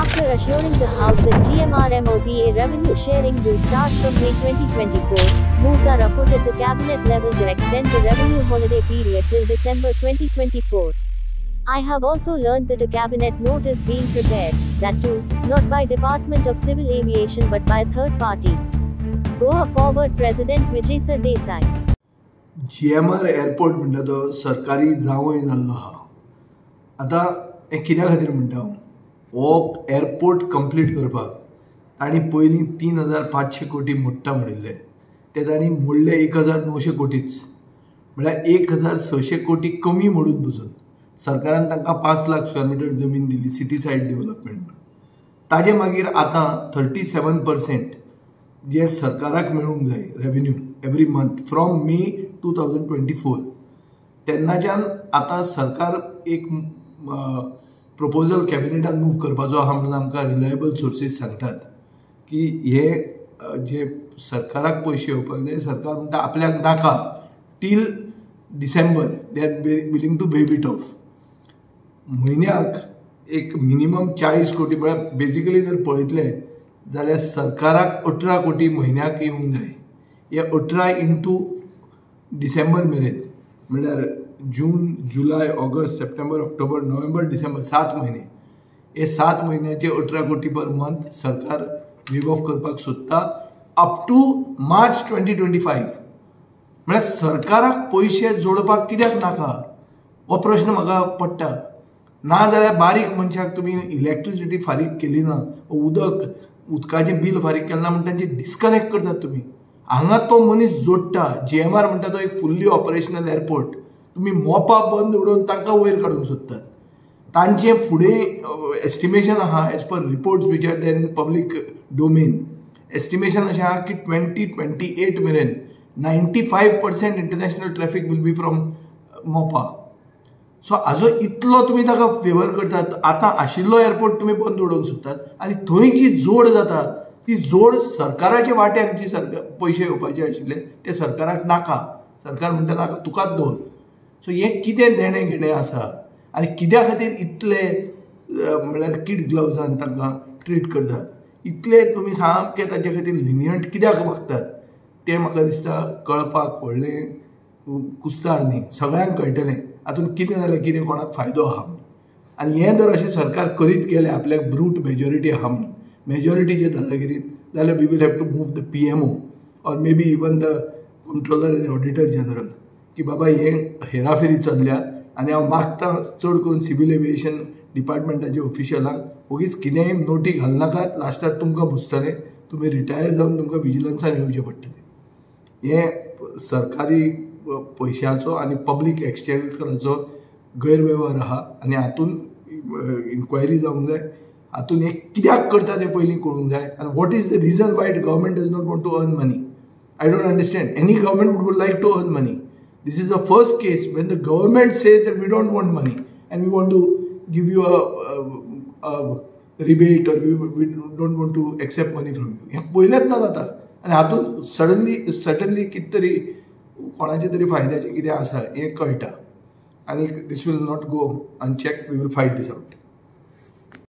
after assuring the House that GMRMOPA revenue sharing will start from May 2024, moves are afoot at the cabinet level to extend the revenue holiday period till December 2024. I have also learned that a cabinet note is being prepared, that too, not by Department of Civil Aviation but by a third party. Goa Forward President Vijay Sardesai. GMR airport म्हणटा तो सरकारी जावंय जाल्लो आहा. आतां हें कित्या खातीर म्हणटा हांव, हो एअरपोर्ट कंप्लीट करपाक तांणी पयलीं 3,500 कोटी मोडटा म्हणिल्ले, ते तांणी मोडले 1,900 कोटीच, म्हळ्यार 1,600 कोटी कमी मोडून पसून सरकारान तांकां 5 लाख स्क्वेअर मिटर जमीन दिली सिटी सायड डेव्हलपमेंट. ताजे मागीर आतां 37% जे सरकाराक मेळूंक जाय revenue every month from May 2024 तेन्नाच्यान आतां सरकार एक प्रपोजल कॅबिनेटान मूव करपाचो आहा म्हणून आमकां रिलायबल सोर्सीस सांगतात की हे जे सरकाराक पयशे येवपाक जाय, सरकार म्हणटा आपल्याक नाका till December they are willing to waive it off. म्हयन्याक एक मिनिमम 40 कोटी म्हळ्यार बेजिकली जर पळयतले जाल्यार सरकाराक 18 कोटी म्हयन्याक येवंक जाय. हे 18 इंटू डिसेंबर मेरेन म्हळ्यार जून, जुलय, ऑगस्ट, सप्टेंबर, ऑक्टोबर, नोव्हेंबर, डिसेंबर 7 म्हयने. हे 7 म्हयन्याचे 18 कोटी पर मंथ सरकार वेव ऑफ करपाक सोदता अप टू मार्च 2025. म्हळ्यार सरकाराक पयशे जोडपाक कित्याक नाका हो प्रश्न म्हाका पडटा. ना जाल्यार बारीक मनशाक तुमी इलेक्ट्रिसिटी फारीक केली ना, उदकाचें बील फारीक केलें ना म्हणून तांचे डिस्कनेक्ट करतात तुमी. हांगा तो मनीस जोडटा. GMR म्हणटा तो एक फुल्ली ऑपरेशनल एअरपोर्ट. तुमी मोपा बंद उडोवन तांकां वयर काडूंक सोदतात. तांचे फुडें एस्टिमेशन आहा as per reports which are there in public domain. Estimation अशें आहा की 2028 मेरेन 95% international traffic will be from Mopa. So हाजो इतलो तुमी ताका फेवर करतात. आतां आशिल्लो एअरपोर्ट तुमी बंद उडोवंक सोदतात आनी थंय जी जोड जाता ती जोड सरकाराच्या वाट्याक जी पयशे येवपाचे आशिल्ले ते सरकाराक नाका. सरकार म्हणटा नाका तुकाच दवर. सो हें कितें देणें घेणें आसा आनी कित्या खातीर इतले म्हळ्यार किड ग्लव्जान तांकां ट्रीट करतात, इतले तुमी सामके ताचे खातीर लिनियंट कित्याक वागतात तें म्हाका दिसता कळपाक व्हडलें कुस्तार न्ही, सगळ्यांक कळटलें हातूंत कितें जाल्यार कितें कोणाक फायदो आहा म्हणून. आनी हें जर अशें सरकार करीत गेलें आपल्याक ब्रूट मेजॉरिटी आहा म्हणून मेजॉरिटीचे दादागिरीन जाल्यार we will have to move the PMO or maybe even the controller and auditor general की बाबा हें हेराफेरी चल्ल्या आनी हांव मागतां चड करून सिवील एविएशन डिपार्टमेंटाच्या ऑफिशियलांक उगीच कितेंय नोटी घालनाकात, लास्टाक तुमकां बुजतलें, तुमी रिटायर जावन तुमकां विजिलन्सान येवचें पडटलें. हें सरकारी पयशांचो आनी पब्लीक एक्सचेंजाचो गैरवेव्हार आहा आनी हातूंत इन्क्वायरी जावंक जाय. हातूंत हें कित्याक करता तें पयलीं कळूंक जाय आनी what is the reason why government does not want to earn money. I don't understand. Any government would like to earn money. This is the first case when the government says that we don't want money and we want to give you a rebate or we don't want to accept money from you. हे पयलेच ना जाता आनी हातूंत suddenly कितें तरी कोणाचे तरी फायद्याचें कितें आसा हें कळटा आनी this will not go unchecked. We will fight this out.